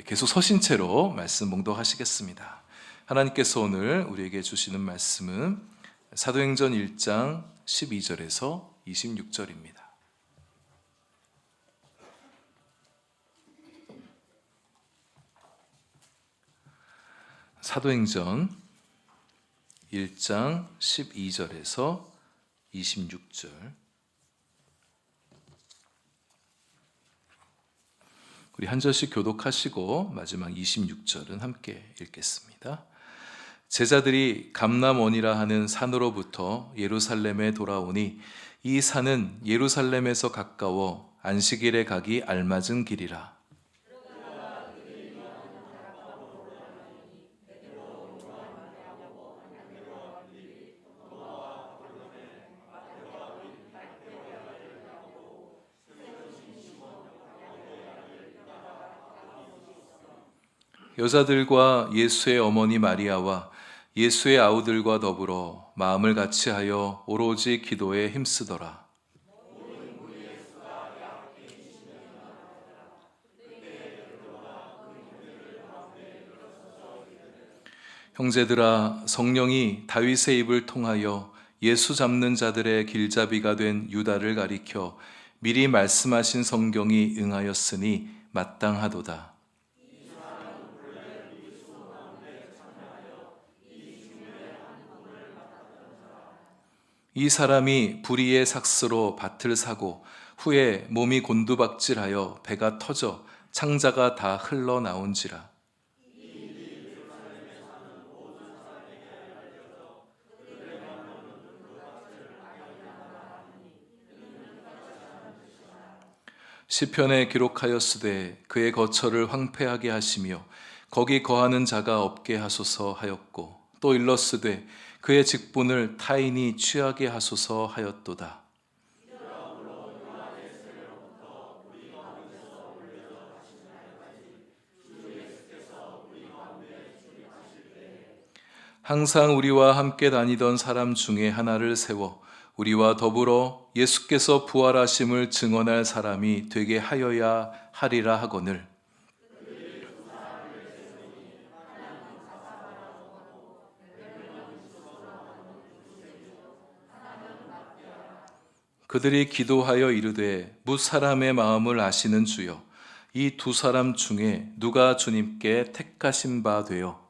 계속 서신 채로 말씀 봉독하시겠습니다. 하나님께서 오늘 우리에게 주시는 말씀은 사도행전 1장 12절에서 26절입니다. 사도행전 1장 12절에서 26절. 우리 한 절씩 교독하시고 마지막 26절은 함께 읽겠습니다. 제자들이 감람원이라 하는 산으로부터 예루살렘에 돌아오니 이 산은 예루살렘에서 가까워 안식일에 가기 알맞은 길이라. 여자들과 예수의 어머니 마리아와 예수의 아우들과 더불어 마음을 같이하여 오로지 기도에 힘쓰더라. 형제들아, 성령이 다윗의 입을 통하여 예수 잡는 자들의 길잡이가 된 유다를 가리켜 미리 말씀하신 성경이 응하였으니 마땅하도다. 이 사람이 불의의 삭스로 밭을 사고 후에 몸이 곤두박질하여 배가 터져 창자가 다 흘러나온지라. 시편에 기록하였으되 그의 거처를 황폐하게 하시며 거기 거하는 자가 없게 하소서 하였고, 또 일렀으되 그의 직분을 타인이 취하게 하소서 하였도다. 항상 우리와 함께 다니던 사람 중에 하나를 세워 우리와 더불어 예수께서 부활하심을 증언할 사람이 되게 하여야 하리라 하거늘. 그들이 기도하여 이르되 뭇 사람의 마음을 아시는 주여, 이 두 사람 중에 누가 주님께 택하신 바 되어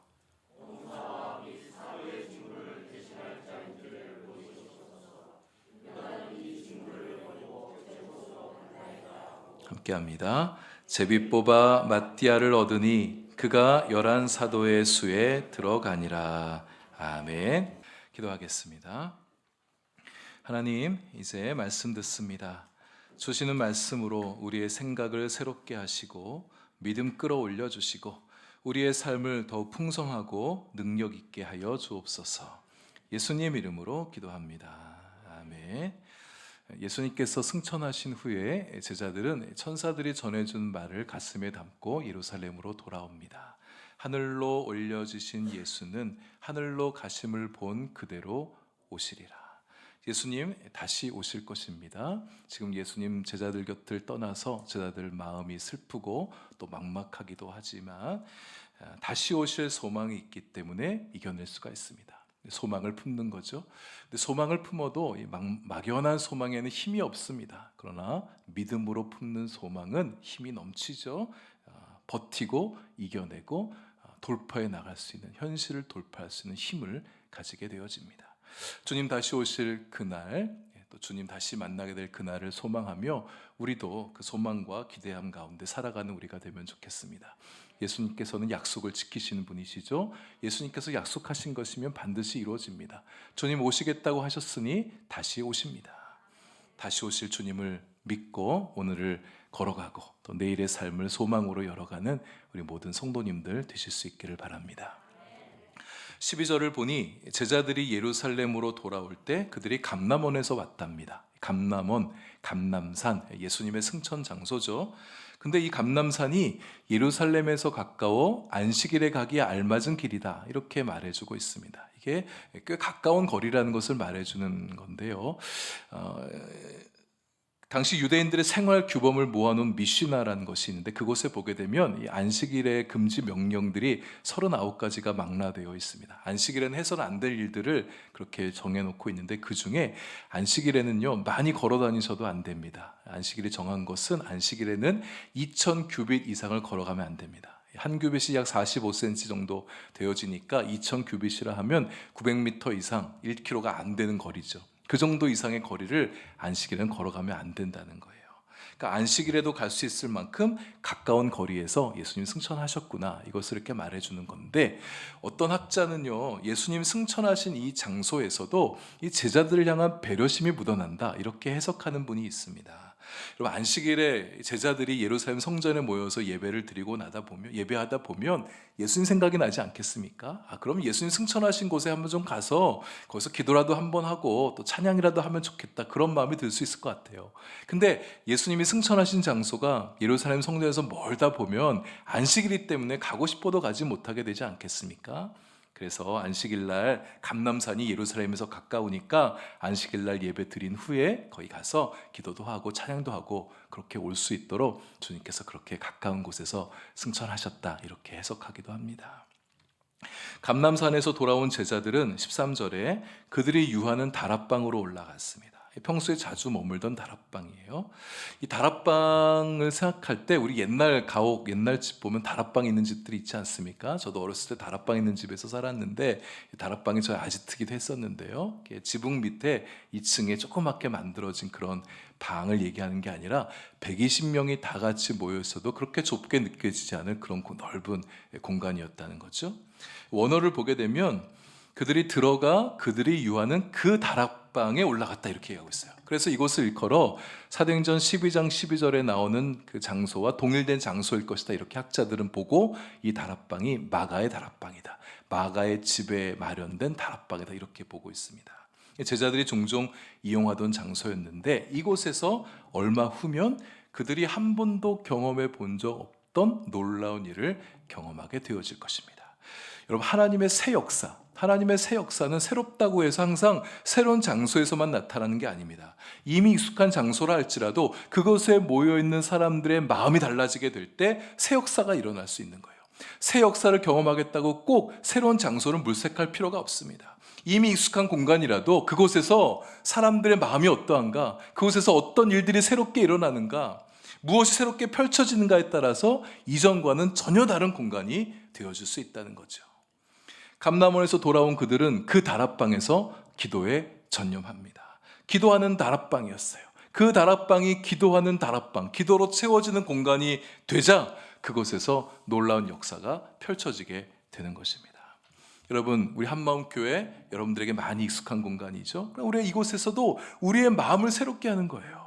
함께합니다. 제비 뽑아 마띠아를 얻으니 그가 11 사도의 수에 들어가니라. 아멘. 기도하겠습니다. 하나님, 이제 말씀 듣습니다. 주시는 말씀으로 우리의 생각을 새롭게 하시고 믿음 끌어올려 주시고 우리의 삶을 더욱 풍성하고 능력 있게 하여 주옵소서. 예수님 이름으로 기도합니다. 아멘. 예수님께서 승천하신 후에 제자들은 천사들이 전해준 말을 가슴에 담고 예루살렘으로 돌아옵니다. 하늘로 올려지신 예수는 하늘로 가심을 본 그대로 오시리라. 예수님 다시 오실 것입니다. 지금 예수님 제자들 곁을 떠나서 제자들 마음이 슬프고 또 막막하기도 하지만 다시 오실 소망이 있기 때문에 이겨낼 수가 있습니다. 소망을 품는 거죠. 근데 소망을 품어도 막연한 소망에는 힘이 없습니다. 그러나 믿음으로 품는 소망은 힘이 넘치죠. 버티고 이겨내고 돌파해 나갈 수 있는, 현실을 돌파할 수 있는 힘을 가지게 되어집니다. 주님 다시 오실 그날, 또 주님 다시 만나게 될 그날을 소망하며 우리도 그 소망과 기대함 가운데 살아가는 우리가 되면 좋겠습니다. 예수님께서는 약속을 지키시는 분이시죠. 예수님께서 약속하신 것이면 반드시 이루어집니다. 주님 오시겠다고 하셨으니 다시 오십니다. 다시 오실 주님을 믿고 오늘을 걸어가고 또 내일의 삶을 소망으로 열어가는 우리 모든 성도님들 되실 수 있기를 바랍니다. 12절을 보니 제자들이 예루살렘으로 돌아올 때 그들이 감람원에서 왔답니다. 감람원, 감람산, 예수님의 승천 장소죠. 근데 이 감람산이 예루살렘에서 가까워 안식일에 가기에 알맞은 길이다, 이렇게 말해주고 있습니다. 이게 꽤 가까운 거리라는 것을 말해주는 건데요. 당시 유대인들의 생활 규범을 모아놓은 미시나라는 것이 있는데 그곳에 보게 되면 이 안식일의 금지 명령들이 39가지가 망라되어 있습니다. 안식일에는 해서는 안 될 일들을 그렇게 정해놓고 있는데 그 중에 안식일에는요 많이 걸어 다니셔도 안 됩니다. 안식일이 정한 것은 안식일에는 2000 규빗 이상을 걸어가면 안 됩니다. 한 규빗이 약 45cm 정도 되어지니까 2000 규빗이라 하면 900m 이상 1km가 안 되는 거리죠. 그 정도 이상의 거리를 안식일에는 걸어가면 안 된다는 거예요. 그러니까 안식일에도 갈 수 있을 만큼 가까운 거리에서 예수님 승천하셨구나, 이것을 이렇게 말해주는 건데, 어떤 학자는요 예수님 승천하신 이 장소에서도 이 제자들을 향한 배려심이 묻어난다, 이렇게 해석하는 분이 있습니다. 여러분, 안식일에 제자들이 예루살렘 성전에 모여서 예배를 드리고 예배하다 보면 예수님 생각이 나지 않겠습니까? 그럼 예수님 승천하신 곳에 한번 좀 가서 거기서 기도라도 한번 하고 또 찬양이라도 하면 좋겠다, 그런 마음이 들 수 있을 것 같아요. 근데 예수님이 승천하신 장소가 예루살렘 성전에서 멀다 보면 안식일이기 때문에 가고 싶어도 가지 못하게 되지 않겠습니까? 그래서 안식일날 감람산이 예루살렘에서 가까우니까 안식일날 예배 드린 후에 거기 가서 기도도 하고 찬양도 하고 그렇게 올 수 있도록 주님께서 그렇게 가까운 곳에서 승천하셨다, 이렇게 해석하기도 합니다. 감람산에서 돌아온 제자들은 13절에 그들이 유하는 다락방으로 올라갔습니다. 평소에 자주 머물던 다락방이에요. 이 다락방을 생각할 때 우리 옛날 가옥, 옛날 집 보면 다락방 있는 집들이 있지 않습니까? 저도 어렸을 때 다락방 있는 집에서 살았는데 다락방이 저희 아지트기도 했었는데요. 지붕 밑에 2층에 조그맣게 만들어진 그런 방을 얘기하는 게 아니라 120명이 다 같이 모여 있어도 그렇게 좁게 느껴지지 않을 그런 넓은 공간이었다는 거죠. 원어를 보게 되면 그들이 들어가 그들이 유하는 그 다락방에 올라갔다, 이렇게 얘기하고 있어요. 그래서 이곳을 일컬어 사도행전 12장 12절에 나오는 그 장소와 동일된 장소일 것이다, 이렇게 학자들은 보고 이 다락방이 마가의 다락방이다, 마가의 집에 마련된 다락방이다, 이렇게 보고 있습니다. 제자들이 종종 이용하던 장소였는데 이곳에서 얼마 후면 그들이 한 번도 경험해 본 적 없던 놀라운 일을 경험하게 되어질 것입니다. 여러분, 하나님의 새 역사는 새롭다고 해서 항상 새로운 장소에서만 나타나는 게 아닙니다. 이미 익숙한 장소라 할지라도 그곳에 모여있는 사람들의 마음이 달라지게 될 때 새 역사가 일어날 수 있는 거예요. 새 역사를 경험하겠다고 꼭 새로운 장소를 물색할 필요가 없습니다. 이미 익숙한 공간이라도 그곳에서 사람들의 마음이 어떠한가, 그곳에서 어떤 일들이 새롭게 일어나는가, 무엇이 새롭게 펼쳐지는가에 따라서 이전과는 전혀 다른 공간이 되어줄 수 있다는 거죠. 감람원에서 돌아온 그들은 그 다락방에서 기도에 전념합니다. 기도하는 다락방이었어요. 그 다락방이 기도하는 다락방, 기도로 채워지는 공간이 되자 그곳에서 놀라운 역사가 펼쳐지게 되는 것입니다. 여러분, 우리 한마음교회 여러분들에게 많이 익숙한 공간이죠. 우리 이곳에서도 우리의 마음을 새롭게 하는 거예요.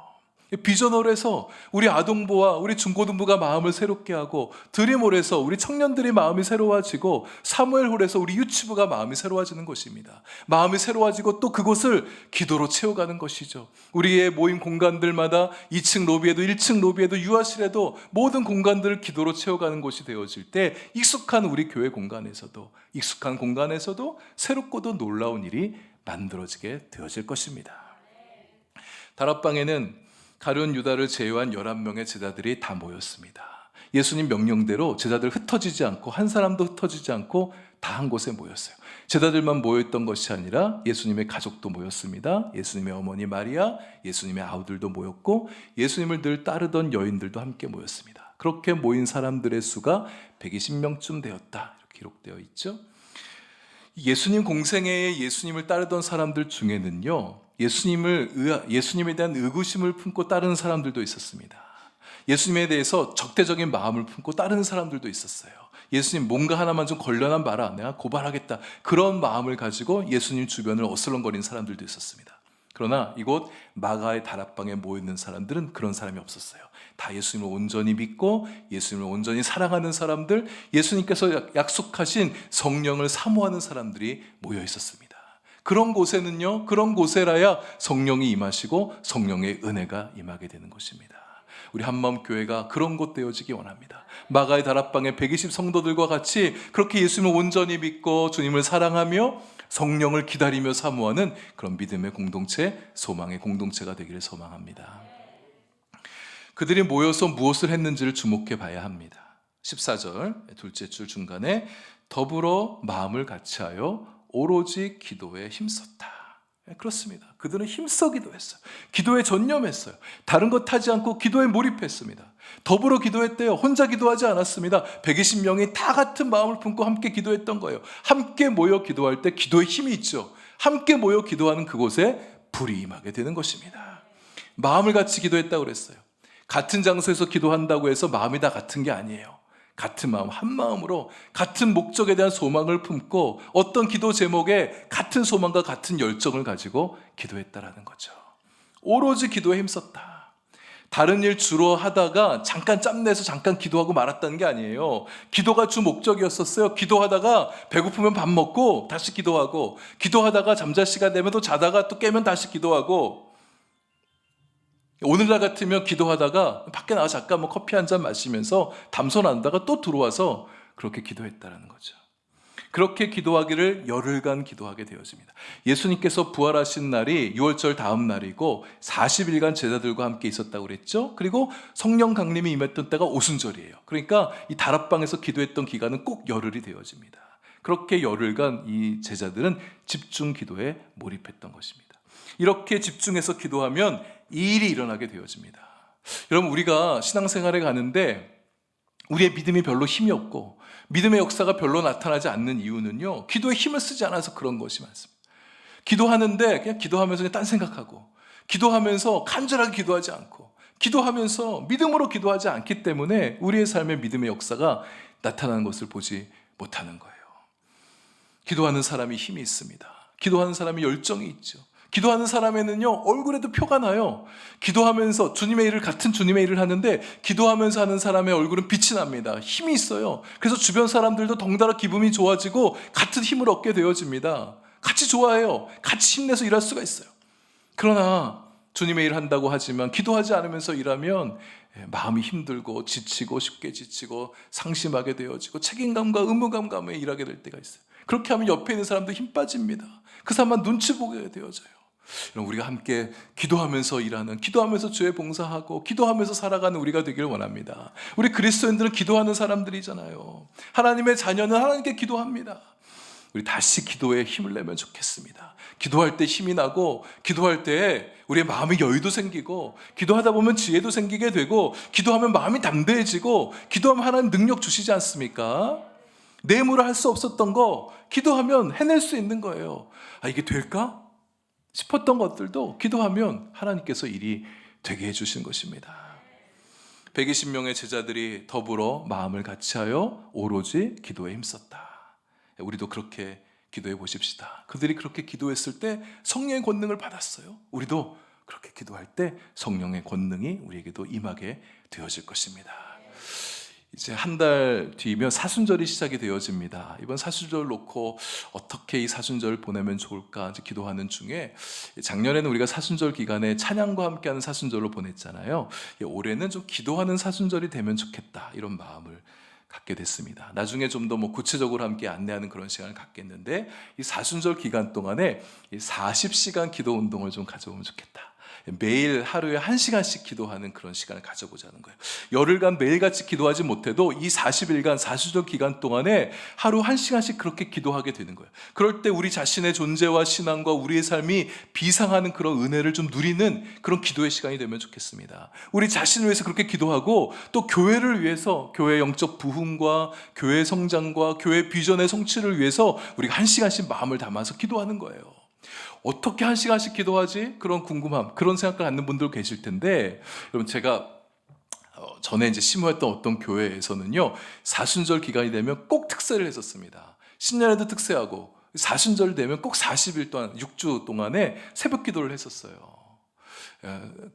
비전홀에서 우리 아동부와 우리 중고등부가 마음을 새롭게 하고, 드림홀에서 우리 청년들의 마음이 새로워지고, 사무엘홀에서 우리 유치부가 마음이 새로워지는 것입니다. 마음이 새로워지고 또 그곳을 기도로 채워가는 것이죠. 우리의 모임 공간들마다 2층 로비에도 1층 로비에도 유아실에도 모든 공간들을 기도로 채워가는 곳이 되어질 때 익숙한 우리 교회 공간에서도, 익숙한 공간에서도 새롭고도 놀라운 일이 만들어지게 되어질 것입니다. 다락방에는 가룟 유다를 제외한 11명의 제자들이 다 모였습니다. 예수님 명령대로 제자들 흩어지지 않고, 한 사람도 흩어지지 않고 다 한 곳에 모였어요. 제자들만 모였던 것이 아니라 예수님의 가족도 모였습니다. 예수님의 어머니 마리아, 예수님의 아우들도 모였고, 예수님을 늘 따르던 여인들도 함께 모였습니다. 그렇게 모인 사람들의 수가 120명쯤 되었다, 이렇게 기록되어 있죠. 예수님 공생애에 예수님을 따르던 사람들 중에는요, 예수님에 대한 의구심을 품고 따르는 사람들도 있었습니다. 예수님에 대해서 적대적인 마음을 품고 따르는 사람들도 있었어요. 예수님 뭔가 하나만 좀 걸려난 봐라, 내가 고발하겠다, 그런 마음을 가지고 예수님 주변을 어슬렁거리는 사람들도 있었습니다. 그러나 이곳 마가의 다락방에 모여있는 사람들은 그런 사람이 없었어요. 다 예수님을 온전히 믿고 예수님을 온전히 사랑하는 사람들, 예수님께서 약속하신 성령을 사모하는 사람들이 모여 있었습니다. 그런 곳에는요, 그런 곳에라야 성령이 임하시고 성령의 은혜가 임하게 되는 것입니다. 우리 한마음교회가 그런 곳 되어지기 원합니다. 마가의 다락방의 120 성도들과 같이 그렇게 예수님을 온전히 믿고 주님을 사랑하며 성령을 기다리며 사모하는 그런 믿음의 공동체, 소망의 공동체가 되기를 소망합니다. 그들이 모여서 무엇을 했는지를 주목해 봐야 합니다. 14절 둘째 줄 중간에 더불어 마음을 같이하여 오로지 기도에 힘썼다. 그렇습니다. 그들은 힘써 기도했어요. 기도에 전념했어요. 다른 것 하지 않고 기도에 몰입했습니다. 더불어 기도했대요. 혼자 기도하지 않았습니다. 120명이 다 같은 마음을 품고 함께 기도했던 거예요. 함께 모여 기도할 때 기도에 힘이 있죠. 함께 모여 기도하는 그곳에 불이 임하게 되는 것입니다. 마음을 같이 기도했다고 그랬어요. 같은 장소에서 기도한다고 해서 마음이 다 같은 게 아니에요. 같은 마음, 한 마음으로 같은 목적에 대한 소망을 품고 어떤 기도 제목에 같은 소망과 같은 열정을 가지고 기도했다라는 거죠. 오로지 기도에 힘썼다. 다른 일 주로 하다가 잠깐 짬내서 잠깐 기도하고 말았다는 게 아니에요. 기도가 주 목적이었었어요. 기도하다가 배고프면 밥 먹고 다시 기도하고, 기도하다가 잠잘 시간 되면 또 자다가 또 깨면 다시 기도하고, 오늘날 같으면 기도하다가 밖에 나가 잠깐 뭐 커피 한 잔 마시면서 담소 나누다가 또 들어와서 그렇게 기도했다라는 거죠. 그렇게 기도하기를 열흘간 기도하게 되어집니다. 예수님께서 부활하신 날이 6월절 다음 날이고 40일간 제자들과 함께 있었다고 그랬죠. 그리고 성령 강림이 임했던 때가 오순절이에요. 그러니까 이 다락방에서 기도했던 기간은 꼭 열흘이 되어집니다. 그렇게 열흘간 이 제자들은 집중 기도에 몰입했던 것입니다. 이렇게 집중해서 기도하면 이 일이 일어나게 되어집니다. 여러분, 우리가 신앙생활에 가는데 우리의 믿음이 별로 힘이 없고 믿음의 역사가 별로 나타나지 않는 이유는요, 기도에 힘을 쓰지 않아서 그런 것이 많습니다. 기도하는데 그냥 기도하면서 그냥 딴 생각하고, 기도하면서 간절하게 기도하지 않고, 기도하면서 믿음으로 기도하지 않기 때문에 우리의 삶에 믿음의 역사가 나타나는 것을 보지 못하는 거예요. 기도하는 사람이 힘이 있습니다. 기도하는 사람이 열정이 있죠. 기도하는 사람에는요, 얼굴에도 표가 나요. 기도하면서 주님의 일을, 같은 주님의 일을 하는데 기도하면서 하는 사람의 얼굴은 빛이 납니다. 힘이 있어요. 그래서 주변 사람들도 덩달아 기분이 좋아지고 같은 힘을 얻게 되어집니다. 같이 좋아해요. 같이 힘내서 일할 수가 있어요. 그러나 주님의 일을 한다고 하지만 기도하지 않으면서 일하면 마음이 힘들고 지치고, 쉽게 지치고 상심하게 되어지고 책임감과 의무감 가운데 일하게 될 때가 있어요. 그렇게 하면 옆에 있는 사람도 힘 빠집니다. 그 사람만 눈치 보게 되어져요. 우리가 함께 기도하면서 일하는, 기도하면서 주의 봉사하고 기도하면서 살아가는 우리가 되기를 원합니다. 우리 그리스도인들은 기도하는 사람들이잖아요. 하나님의 자녀는 하나님께 기도합니다. 우리 다시 기도에 힘을 내면 좋겠습니다. 기도할 때 힘이 나고, 기도할 때 우리의 마음의 여유도 생기고, 기도하다 보면 지혜도 생기게 되고, 기도하면 마음이 담대해지고, 기도하면 하나님 능력 주시지 않습니까? 내 힘으로 할 수 없었던 거 기도하면 해낼 수 있는 거예요. 아, 이게 될까 싶었던 것들도 기도하면 하나님께서 일이 되게 해주신 것입니다. 120명의 제자들이 더불어 마음을 같이하여 오로지 기도에 힘썼다. 우리도 그렇게 기도해 보십시다. 그들이 그렇게 기도했을 때 성령의 권능을 받았어요. 우리도 그렇게 기도할 때 성령의 권능이 우리에게도 임하게 되어질 것입니다. 이제 한 달 뒤면 사순절이 시작이 되어집니다. 이번 사순절 놓고 어떻게 이 사순절을 보내면 좋을까 이제 기도하는 중에, 작년에는 우리가 사순절 기간에 찬양과 함께하는 사순절로 보냈잖아요. 올해는 좀 기도하는 사순절이 되면 좋겠다, 이런 마음을 갖게 됐습니다. 나중에 좀 더 구체적으로 함께 안내하는 그런 시간을 갖겠는데, 이 사순절 기간 동안에 40시간 기도 운동을 좀 가져보면 좋겠다. 매일 하루에 1시간씩 기도하는 그런 시간을 가져보자는 거예요. 열흘간 매일같이 기도하지 못해도 이 40일간 사순절 기간 동안에 하루 1시간씩 그렇게 기도하게 되는 거예요. 그럴 때 우리 자신의 존재와 신앙과 우리의 삶이 비상하는 그런 은혜를 좀 누리는 그런 기도의 시간이 되면 좋겠습니다. 우리 자신을 위해서 그렇게 기도하고, 또 교회를 위해서, 교회 영적 부흥과 교회 성장과 교회 비전의 성취를 위해서 우리가 1시간씩 마음을 담아서 기도하는 거예요. 어떻게 1시간씩 기도하지? 그런 궁금함, 그런 생각을 갖는 분들 계실 텐데, 여러분, 제가 전에 이제 심호했던 어떤 교회에서는요, 사순절 기간이 되면 꼭 특세를 했었습니다. 신년에도 특세하고, 사순절 되면 꼭 40일 동안, 6주 동안에 새벽 기도를 했었어요.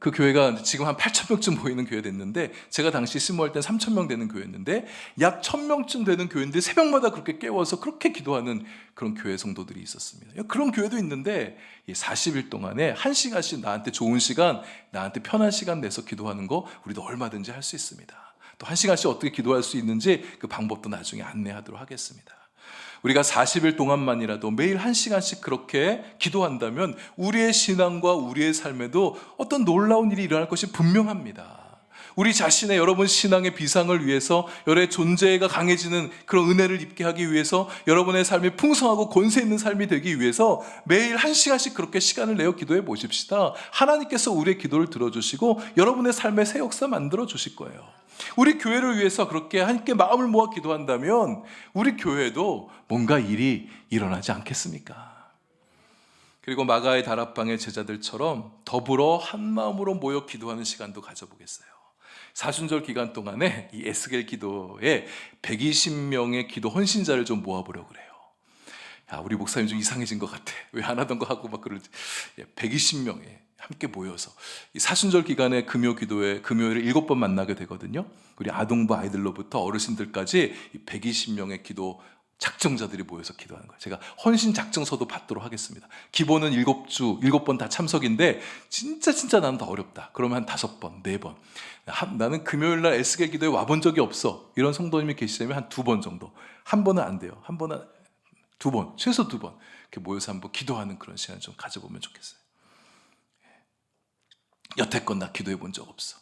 그 교회가 지금 한 8,000명쯤 모이는 교회 됐는데, 제가 당시 심호할 땐 3,000명 되는 교회였는데, 약 1,000명쯤 되는 교회인데 새벽마다 그렇게 깨워서 그렇게 기도하는 그런 교회 성도들이 있었습니다. 그런 교회도 있는데, 40일 동안에 1시간씩 나한테 좋은 시간, 나한테 편한 시간 내서 기도하는 거 우리도 얼마든지 할 수 있습니다. 또 1시간씩 어떻게 기도할 수 있는지 그 방법도 나중에 안내하도록 하겠습니다. 우리가 40일 동안만이라도 매일 1시간씩 그렇게 기도한다면 우리의 신앙과 우리의 삶에도 어떤 놀라운 일이 일어날 것이 분명합니다. 우리 자신의 여러분 신앙의 비상을 위해서, 여러분의 존재가 강해지는 그런 은혜를 입게 하기 위해서, 여러분의 삶이 풍성하고 권세 있는 삶이 되기 위해서 매일 1시간씩 그렇게 시간을 내어 기도해 보십시다. 하나님께서 우리의 기도를 들어주시고 여러분의 삶의 새 역사 만들어 주실 거예요. 우리 교회를 위해서 그렇게 함께 마음을 모아 기도한다면 우리 교회도 뭔가 일이 일어나지 않겠습니까? 그리고 마가의 다락방의 제자들처럼 더불어 한 마음으로 모여 기도하는 시간도 가져보겠어요. 사순절 기간 동안에 이 에스겔 기도에 120명의 기도 헌신자를 좀 모아보려고 그래요. 야, 우리 목사님 좀 이상해진 것 같아. 왜 안 하던 거 하고 막 그러지. 120명에 함께 모여서 이 사순절 기간에 금요일을 7번 만나게 되거든요. 우리 아동부 아이들로부터 어르신들까지 120명의 기도 작정자들이 모여서 기도하는 거예요. 제가 헌신 작정서도 받도록 하겠습니다. 기본은 7번 다 참석인데 진짜 나는 더 어렵다. 그러면 한 5번, 4번. 나는 금요일날 에스겔 기도에 와본 적이 없어. 이런 성도님이 계시다면 한 2번 정도. 한 번은 안 돼요. 한 번은 2번, 최소 2번 이렇게 모여서 한번 기도하는 그런 시간 좀 가져보면 좋겠어요. 여태껏 나 기도해 본 적 없어.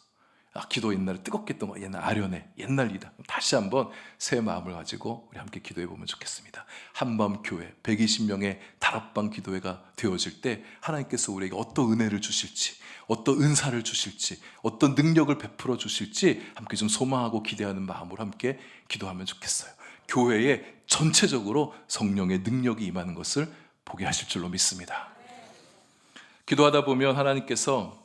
기도 옛날에 뜨겁게 했던 거 옛날 아련해, 옛날 일이다. 다시 한번 새 마음을 가지고 우리 함께 기도해 보면 좋겠습니다. 한밤 교회 120명의 다락방 기도회가 되어질 때 하나님께서 우리에게 어떤 은혜를 주실지, 어떤 은사를 주실지, 어떤 능력을 베풀어 주실지 함께 좀 소망하고 기대하는 마음으로 함께 기도하면 좋겠어요. 교회에 전체적으로 성령의 능력이 임하는 것을 보게 하실 줄로 믿습니다. 기도하다 보면 하나님께서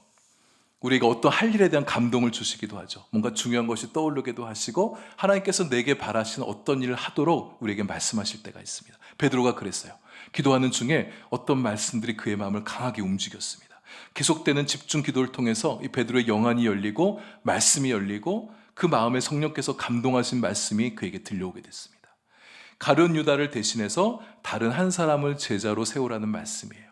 우리가 어떤 할 일에 대한 감동을 주시기도 하죠. 뭔가 중요한 것이 떠오르기도 하시고 하나님께서 내게 바라시는 어떤 일을 하도록 우리에게 말씀하실 때가 있습니다. 베드로가 그랬어요. 기도하는 중에 어떤 말씀들이 그의 마음을 강하게 움직였습니다. 계속되는 집중 기도를 통해서 이 베드로의 영안이 열리고 말씀이 열리고 그 마음에 성령께서 감동하신 말씀이 그에게 들려오게 됐습니다. 가룟 유다를 대신해서 다른 한 사람을 제자로 세우라는 말씀이에요.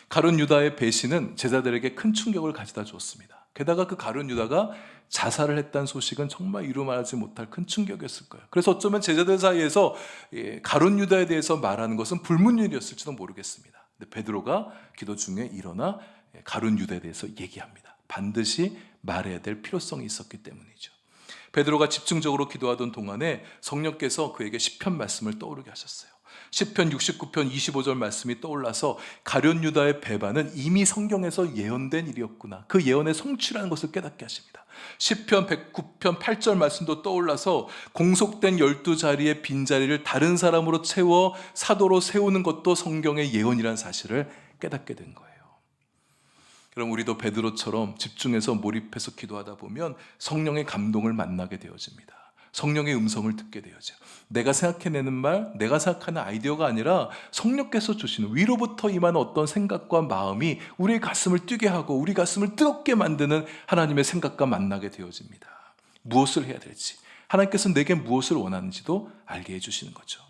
가룟 유다의 배신은 제자들에게 큰 충격을 가져다 주었습니다. 게다가 그 가룟 유다가 자살을 했다는 소식은 정말 이루 말하지 못할 큰 충격이었을 거예요. 그래서 어쩌면 제자들 사이에서 가룟 유다에 대해서 말하는 것은 불문율이었을지도 모르겠습니다. 근데 베드로가 기도 중에 일어나 가룟 유다에 대해서 얘기합니다. 반드시 말해야 될 필요성이 있었기 때문이죠. 베드로가 집중적으로 기도하던 동안에 성령께서 그에게 시편 말씀을 떠오르게 하셨어요. 시편 69편 25절 말씀이 떠올라서 가룟 유다의 배반은 이미 성경에서 예언된 일이었구나. 그 예언의 성취라는 것을 깨닫게 하십니다. 시편 109편 8절 말씀도 떠올라서 공속된 12자리의 빈자리를 다른 사람으로 채워 사도로 세우는 것도 성경의 예언이라는 사실을 깨닫게 된 거예요. 그럼 우리도 베드로처럼 집중해서 몰입해서 기도하다 보면 성령의 감동을 만나게 되어집니다. 성령의 음성을 듣게 되어져. 내가 생각해내는 말, 내가 생각하는 아이디어가 아니라 성령께서 주시는 위로부터 임하는 어떤 생각과 마음이 우리의 가슴을 뛰게 하고 우리 가슴을 뜨겁게 만드는 하나님의 생각과 만나게 되어집니다. 무엇을 해야 될지, 하나님께서 내게 무엇을 원하는지도 알게 해주시는 거죠.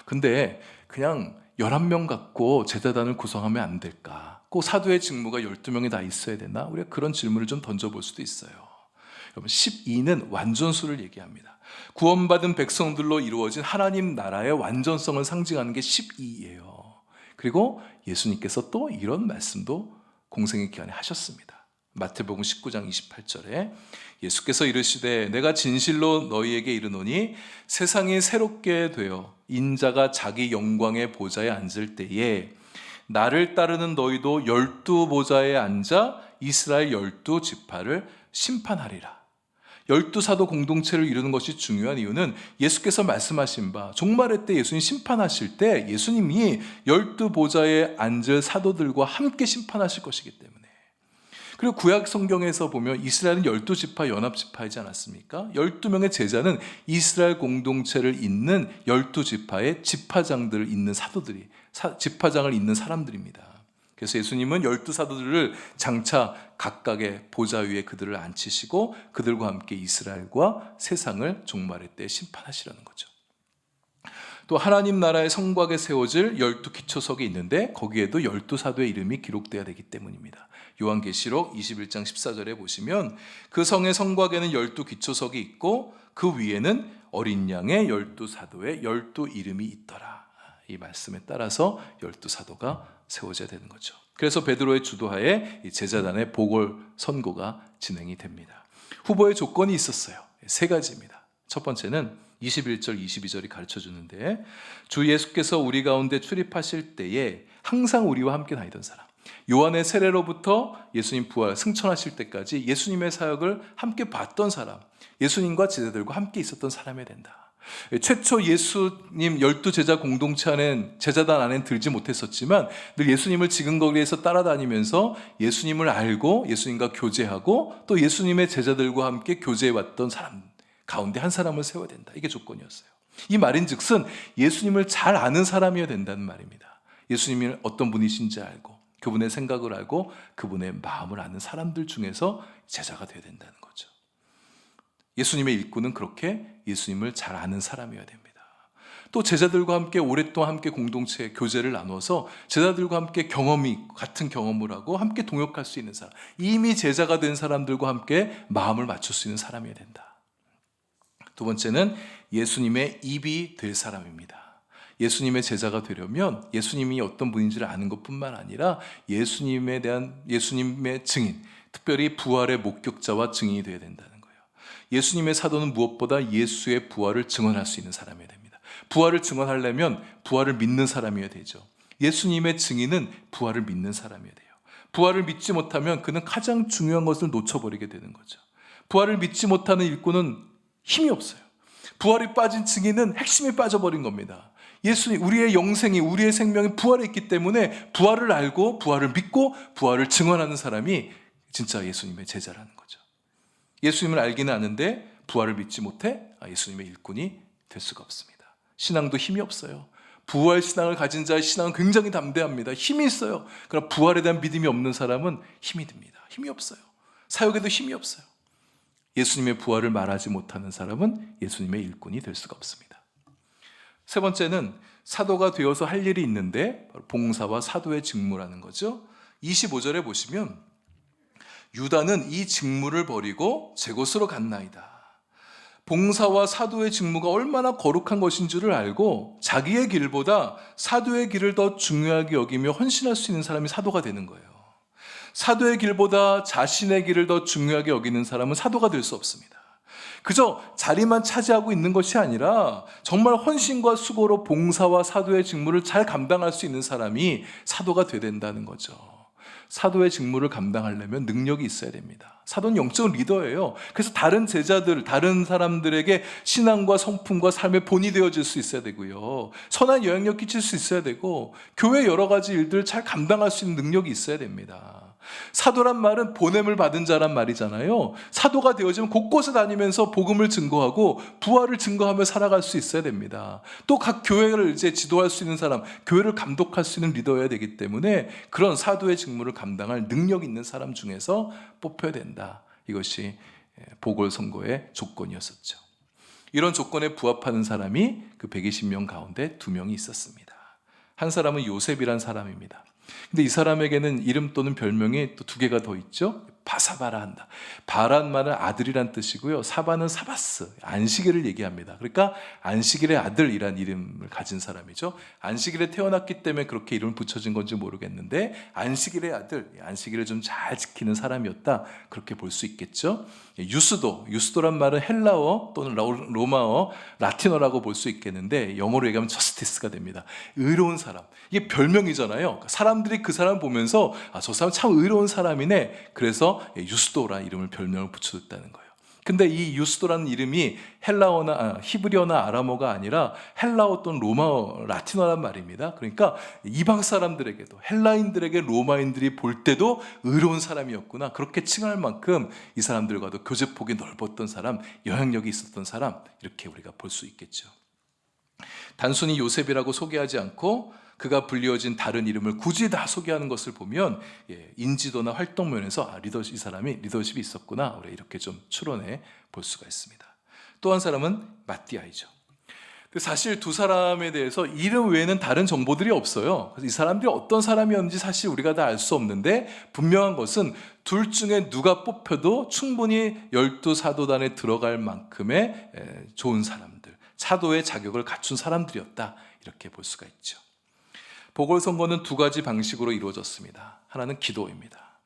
근데 그냥 11명 갖고 제자단을 구성하면 안 될까? 꼭 사도의 직무가 12명이 다 있어야 되나? 우리가 그런 질문을 좀 던져볼 수도 있어요. 12는 완전수를 얘기합니다. 구원받은 백성들로 이루어진 하나님 나라의 완전성을 상징하는 게 12예요. 그리고 예수님께서 또 이런 말씀도 공생의 기간에 하셨습니다. 마태복음 19장 28절에 예수께서 이르시되 내가 진실로 너희에게 이르노니 세상이 새롭게 되어 인자가 자기 영광의 보좌에 앉을 때에 나를 따르는 너희도 12보좌에 앉아 이스라엘 12지파를 심판하리라. 12사도 공동체를 이루는 것이 중요한 이유는 예수께서 말씀하신 바 종말의 때 예수님 심판하실 때 예수님이 12보좌에 앉을 사도들과 함께 심판하실 것이기 때문에. 그리고 구약 성경에서 보면 이스라엘은 12지파 연합지파이지 않았습니까? 12명의 제자는 이스라엘 공동체를 잇는 12지파의 지파장들을 잇는 사도들이, 지파장을 잇는 사람들입니다. 그래서 예수님은 12사도들을 장차 각각의 보좌 위에 그들을 앉히시고 그들과 함께 이스라엘과 세상을 종말의 때 심판하시라는 거죠. 또 하나님 나라의 성곽에 세워질 12기초석이 있는데 거기에도 12사도의 이름이 기록되어야 되기 때문입니다. 요한계시록 21장 14절에 보시면 그 성의 성곽에는 12기초석이 있고 그 위에는 어린 양의 12사도의 12 이름이 있더라. 이 말씀에 따라서 12사도가 세워져야 되는 거죠. 그래서 베드로의 주도하에 이 제자단의 보궐 선고가 진행이 됩니다. 후보의 조건이 있었어요. 세 가지입니다. 첫 번째는 21절, 22절이 가르쳐주는데, 주 예수께서 우리 가운데 출입하실 때에 항상 우리와 함께 다니던 사람, 요한의 세례로부터 예수님 부활 승천하실 때까지 예수님의 사역을 함께 봤던 사람, 예수님과 제자들과 함께 있었던 사람이 된다. 최초 예수님 12제자 공동체 안엔, 제자단 안엔 들지 못했었지만 늘 예수님을 지근거리에서 따라다니면서 예수님을 알고 예수님과 교제하고 또 예수님의 제자들과 함께 교제해왔던 사람 가운데 한 사람을 세워야 된다. 이게 조건이었어요. 이 말인즉슨 예수님을 잘 아는 사람이어야 된다는 말입니다. 예수님이 어떤 분이신지 알고 그분의 생각을 알고 그분의 마음을 아는 사람들 중에서 제자가 되어야 된다는 거죠. 예수님의 일꾼은 그렇게 예수님을 잘 아는 사람이어야 됩니다. 또 제자들과 함께 오랫동안 함께 공동체 교제를 나눠서 제자들과 함께 같은 경험을 하고 함께 동역할 수 있는 사람, 이미 제자가 된 사람들과 함께 마음을 맞출 수 있는 사람이어야 된다. 두 번째는 예수님의 입이 될 사람입니다. 예수님의 제자가 되려면 예수님이 어떤 분인지를 아는 것뿐만 아니라 예수님에 대한 예수님의 증인, 특별히 부활의 목격자와 증인이 되어야 된다는 거예요. 예수님의 사도는 무엇보다 예수의 부활을 증언할 수 있는 사람이어야 됩니다. 부활을 증언하려면 부활을 믿는 사람이어야 되죠. 예수님의 증인은 부활을 믿는 사람이어야 돼요. 부활을 믿지 못하면 그는 가장 중요한 것을 놓쳐버리게 되는 거죠. 부활을 믿지 못하는 일꾼은 힘이 없어요. 부활이 빠진 증인은 핵심이 빠져버린 겁니다. 예수님, 우리의 영생이, 우리의 생명이 부활에 있기 때문에 부활을 알고 부활을 믿고 부활을 증언하는 사람이 진짜 예수님의 제자라는 거죠. 예수님을 알기는 아는데 부활을 믿지 못해 예수님의 일꾼이 될 수가 없습니다. 신앙도 힘이 없어요. 부활 신앙을 가진 자의 신앙은 굉장히 담대합니다. 힘이 있어요. 그러나 부활에 대한 믿음이 없는 사람은 힘이 듭니다. 힘이 없어요. 사역에도 힘이 없어요. 예수님의 부활을 말하지 못하는 사람은 예수님의 일꾼이 될 수가 없습니다. 세 번째는 사도가 되어서 할 일이 있는데 봉사와 사도의 직무라는 거죠. 25절에 보시면 유다는 이 직무를 버리고 제 곳으로 갔나이다. 봉사와 사도의 직무가 얼마나 거룩한 것인 줄을 알고 자기의 길보다 사도의 길을 더 중요하게 여기며 헌신할 수 있는 사람이 사도가 되는 거예요. 사도의 길보다 자신의 길을 더 중요하게 여기는 사람은 사도가 될 수 없습니다. 그저 자리만 차지하고 있는 것이 아니라 정말 헌신과 수고로 봉사와 사도의 직무를 잘 감당할 수 있는 사람이 사도가 되어야 된다는 거죠. 사도의 직무를 감당하려면 능력이 있어야 됩니다. 사도는 영적 리더예요. 그래서 다른 제자들, 다른 사람들에게 신앙과 성품과 삶의 본이 되어질 수 있어야 되고요. 선한 영향력 끼칠 수 있어야 되고 교회 여러 가지 일들을 잘 감당할 수 있는 능력이 있어야 됩니다. 사도란 말은 보냄을 받은 자란 말이잖아요. 사도가 되어지면 곳곳에 다니면서 복음을 증거하고 부활을 증거하며 살아갈 수 있어야 됩니다. 또 각 교회를 이제 지도할 수 있는 사람, 교회를 감독할 수 있는 리더여야 되기 때문에 그런 사도의 직무를 감당할 능력 있는 사람 중에서 뽑혀야 된다. 이것이 보궐선거의 조건이었었죠. 이런 조건에 부합하는 사람이 그 120명 가운데 2명이 있었습니다. 한 사람은 요셉이란 사람입니다. 근데 이 사람에게는 이름 또는 별명이 또 2개가 더 있죠. 바사바라 한다. 바란 말은 아들이란 뜻이고요. 사바는 사바스, 안식일을 얘기합니다. 그러니까 안식일의 아들이란 이름을 가진 사람이죠. 안식일에 태어났기 때문에 그렇게 이름을 붙여진 건지 모르겠는데 안식일의 아들, 안식일을 좀 잘 지키는 사람이었다. 그렇게 볼 수 있겠죠. 유스도란 말은 헬라어 또는 로마어, 라틴어라고 볼 수 있겠는데 영어로 얘기하면 저스티스가 됩니다. 의로운 사람. 이게 별명이잖아요. 사람들이 그 사람을 보면서 저 사람 참 의로운 사람이네. 그래서 유스도라는 이름을 별명을 붙여줬다는 거예요. 근데 이 유스도라는 이름이 헬라어나 히브리어나 아람어가 아니라 헬라어 또는 로마어, 라틴어란 말입니다. 그러니까 이방 사람들에게도 헬라인들에게 로마인들이 볼 때도 의로운 사람이었구나. 그렇게 칭할 만큼 이 사람들과도 교제폭이 넓었던 사람, 영향력이 있었던 사람, 이렇게 우리가 볼 수 있겠죠. 단순히 요셉이라고 소개하지 않고 그가 불리어진 다른 이름을 굳이 다 소개하는 것을 보면 인지도나 활동 면에서 이 사람이 리더십이 있었구나, 우리 이렇게 좀 추론해 볼 수가 있습니다. 또 한 사람은 마띠아이죠. 사실 2 사람에 대해서 이름 외에는 다른 정보들이 없어요. 그래서 이 사람들이 어떤 사람이었는지 사실 우리가 다 알 수 없는데 분명한 것은 둘 중에 누가 뽑혀도 충분히 12사도단에 들어갈 만큼의 좋은 사람들, 사도의 자격을 갖춘 사람들이었다. 이렇게 볼 수가 있죠. 보궐선거는 두 가지 방식으로 이루어졌습니다. 하나는 기도입니다.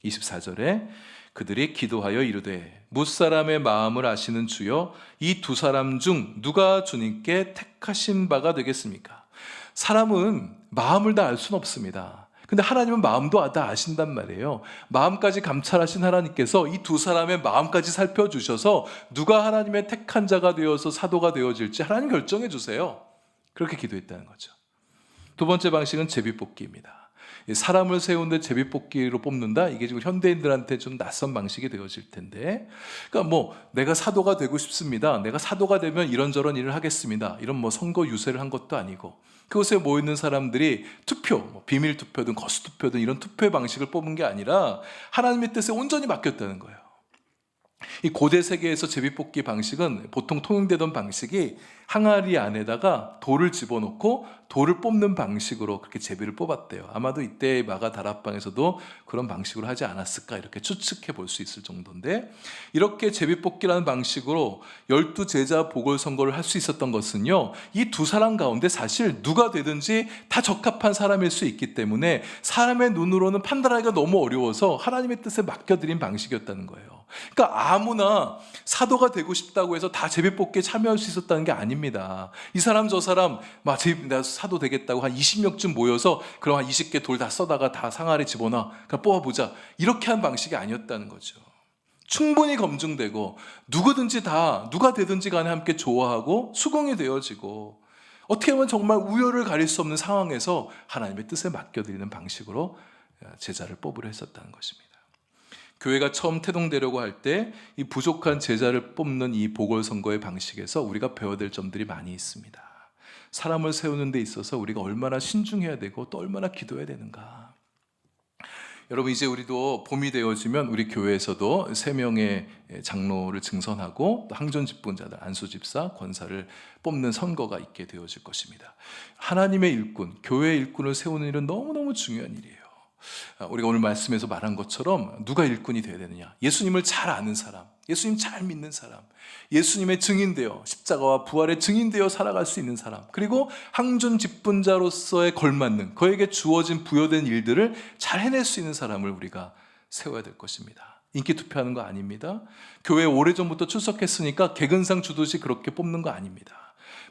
24절에 그들이 기도하여 이르되 뭇사람의 마음을 아시는 주여 이 두 사람 중 누가 주님께 택하신 바가 되겠습니까? 사람은 마음을 다 알 수는 없습니다. 근데 하나님은 마음도 다 아신단 말이에요. 마음까지 감찰하신 하나님께서 이 두 사람의 마음까지 살펴주셔서 누가 하나님의 택한 자가 되어서 사도가 되어질지 하나님 결정해 주세요. 그렇게 기도했다는 거죠. 두 번째 방식은 제비뽑기입니다. 사람을 세우는데 제비뽑기로 뽑는다? 이게 지금 현대인들한테 좀 낯선 방식이 되어질 텐데, 그러니까 내가 사도가 되고 싶습니다. 내가 사도가 되면 이런저런 일을 하겠습니다. 이런 선거 유세를 한 것도 아니고, 그곳에 모이는 사람들이 투표, 비밀 투표든 거수 투표든 이런 투표의 방식을 뽑은 게 아니라 하나님의 뜻에 온전히 맡겼다는 거예요. 이 고대 세계에서 제비뽑기 방식은 보통 통용되던 방식이 항아리 안에다가 돌을 집어넣고 돌을 뽑는 방식으로 그렇게 제비를 뽑았대요. 아마도 이때 마가 다락방에서도 그런 방식으로 하지 않았을까 이렇게 추측해 볼 수 있을 정도인데, 이렇게 제비뽑기라는 방식으로 12제자 보궐선거를 할 수 있었던 것은요, 이 두 사람 가운데 사실 누가 되든지 다 적합한 사람일 수 있기 때문에 사람의 눈으로는 판단하기가 너무 어려워서 하나님의 뜻에 맡겨드린 방식이었다는 거예요. 그러니까 아무나 사도가 되고 싶다고 해서 다 제비뽑기에 참여할 수 있었다는 게 아닙니다. 이 사람 저 사람 내가 사도 되겠다고 한 20명쯤 모여서 그럼 한 20개 돌 다 써다가 다 상아리 집어넣어 뽑아보자, 이렇게 한 방식이 아니었다는 거죠. 충분히 검증되고 누구든지 다 누가 되든지 간에 함께 좋아하고 수긍이 되어지고, 어떻게 보면 정말 우열을 가릴 수 없는 상황에서 하나님의 뜻에 맡겨드리는 방식으로 제자를 뽑으려 했었다는 것입니다. 교회가 처음 태동되려고 할 때 이 부족한 제자를 뽑는 이 보궐선거의 방식에서 우리가 배워야 될 점들이 많이 있습니다. 사람을 세우는 데 있어서 우리가 얼마나 신중해야 되고 또 얼마나 기도해야 되는가. 여러분, 이제 우리도 봄이 되어지면 우리 교회에서도 3명의 장로를 증선하고 항전 집권자들, 안수집사, 권사를 뽑는 선거가 있게 되어질 것입니다. 하나님의 일꾼, 교회의 일꾼을 세우는 일은 너무너무 중요한 일이에요. 우리가 오늘 말씀에서 말한 것처럼 누가 일꾼이 되어야 되느냐? 예수님을 잘 아는 사람, 예수님 잘 믿는 사람, 예수님의 증인되어 십자가와 부활의 증인되어 살아갈 수 있는 사람, 그리고 항전 직분자로서의 걸맞는 그에게 주어진 부여된 일들을 잘 해낼 수 있는 사람을 우리가 세워야 될 것입니다. 인기 투표하는 거 아닙니다. 교회에 오래전부터 출석했으니까 개근상 주듯이 그렇게 뽑는 거 아닙니다.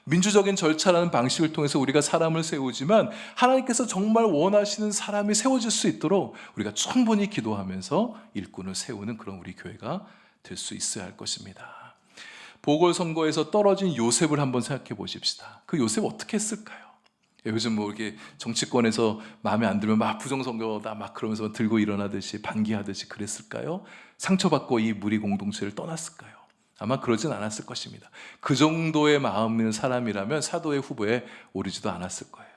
민주적인 절차라는 방식을 통해서 우리가 사람을 세우지만 하나님께서 정말 원하시는 사람이 세워질 수 있도록 우리가 충분히 기도하면서 일꾼을 세우는 그런 우리 교회가 될 수 있어야 할 것입니다. 보궐선거에서 떨어진 요셉을 한번 생각해 보십시다. 그 요셉 어떻게 했을까요? 요즘 이렇게 정치권에서 마음에 안 들면 막 부정선거다 막 그러면서 들고 일어나듯이 반기하듯이 그랬을까요? 상처받고 이 무리 공동체를 떠났을까요? 아마 그러진 않았을 것입니다. 그 정도의 마음 있는 사람이라면 사도의 후보에 오르지도 않았을 거예요.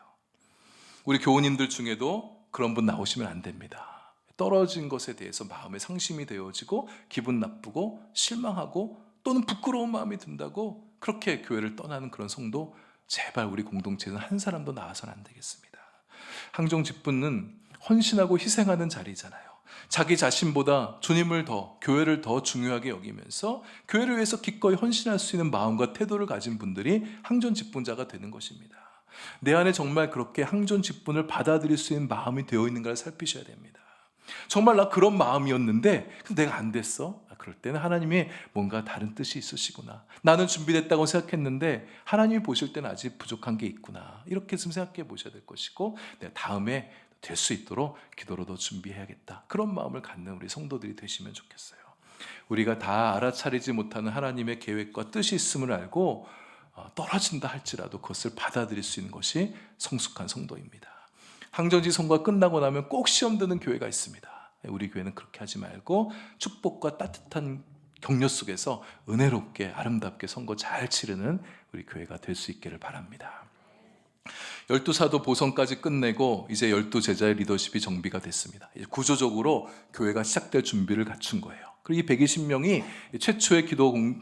우리 교우님들 중에도 그런 분 나오시면 안 됩니다. 떨어진 것에 대해서 마음에 상심이 되어지고 기분 나쁘고 실망하고 또는 부끄러운 마음이 든다고 그렇게 교회를 떠나는 그런 성도 제발 우리 공동체에는 한 사람도 나와서는 안 되겠습니다. 항종 직분은 헌신하고 희생하는 자리잖아요. 자기 자신보다 주님을 더, 교회를 더 중요하게 여기면서 교회를 위해서 기꺼이 헌신할 수 있는 마음과 태도를 가진 분들이 항전 직분자가 되는 것입니다. 내 안에 정말 그렇게 항전 직분을 받아들일 수 있는 마음이 되어 있는가를 살피셔야 됩니다. 정말 나 그런 마음이었는데 내가 안 됐어? 그럴 때는 하나님이 뭔가 다른 뜻이 있으시구나. 나는 준비됐다고 생각했는데 하나님이 보실 때는 아직 부족한 게 있구나. 이렇게 좀 생각해 보셔야 될 것이고, 내가 다음에 될 수 있도록 기도로 더 준비해야겠다. 그런 마음을 갖는 우리 성도들이 되시면 좋겠어요. 우리가 다 알아차리지 못하는 하나님의 계획과 뜻이 있음을 알고 떨어진다 할지라도 그것을 받아들일 수 있는 것이 성숙한 성도입니다. 항전지 선거가 끝나고 나면 꼭 시험 드는 교회가 있습니다. 우리 교회는 그렇게 하지 말고 축복과 따뜻한 격려 속에서 은혜롭게 아름답게 선거 잘 치르는 우리 교회가 될 수 있기를 바랍니다. 12사도 보선까지 끝내고 이제 12제자의 리더십이 정비가 됐습니다. 이제 구조적으로 교회가 시작될 준비를 갖춘 거예요. 그리고 이 120명이 최초의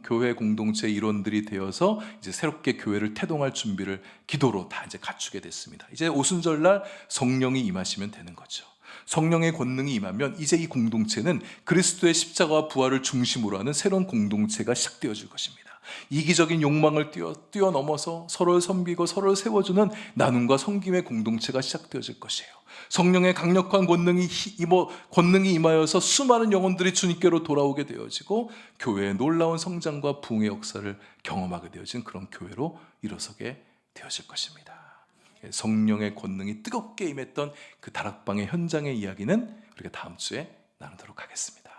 교회 공동체 일원들이 되어서 이제 새롭게 교회를 태동할 준비를 기도로 다 이제 갖추게 됐습니다. 이제 오순절날 성령이 임하시면 되는 거죠. 성령의 권능이 임하면 이제 이 공동체는 그리스도의 십자가와 부활을 중심으로 하는 새로운 공동체가 시작되어질 것입니다. 이기적인 욕망을 뛰어넘어서 서로를 섬기고 서로를 세워주는 나눔과 섬김의 공동체가 시작되어질 것이에요. 성령의 강력한 권능이 임하여서 수많은 영혼들이 주님께로 돌아오게 되어지고 교회의 놀라운 성장과 부흥의 역사를 경험하게 되어진 그런 교회로 일어서게 되어질 것입니다. 성령의 권능이 뜨겁게 임했던 그 다락방의 현장의 이야기는 우리가 다음 주에 나누도록 하겠습니다.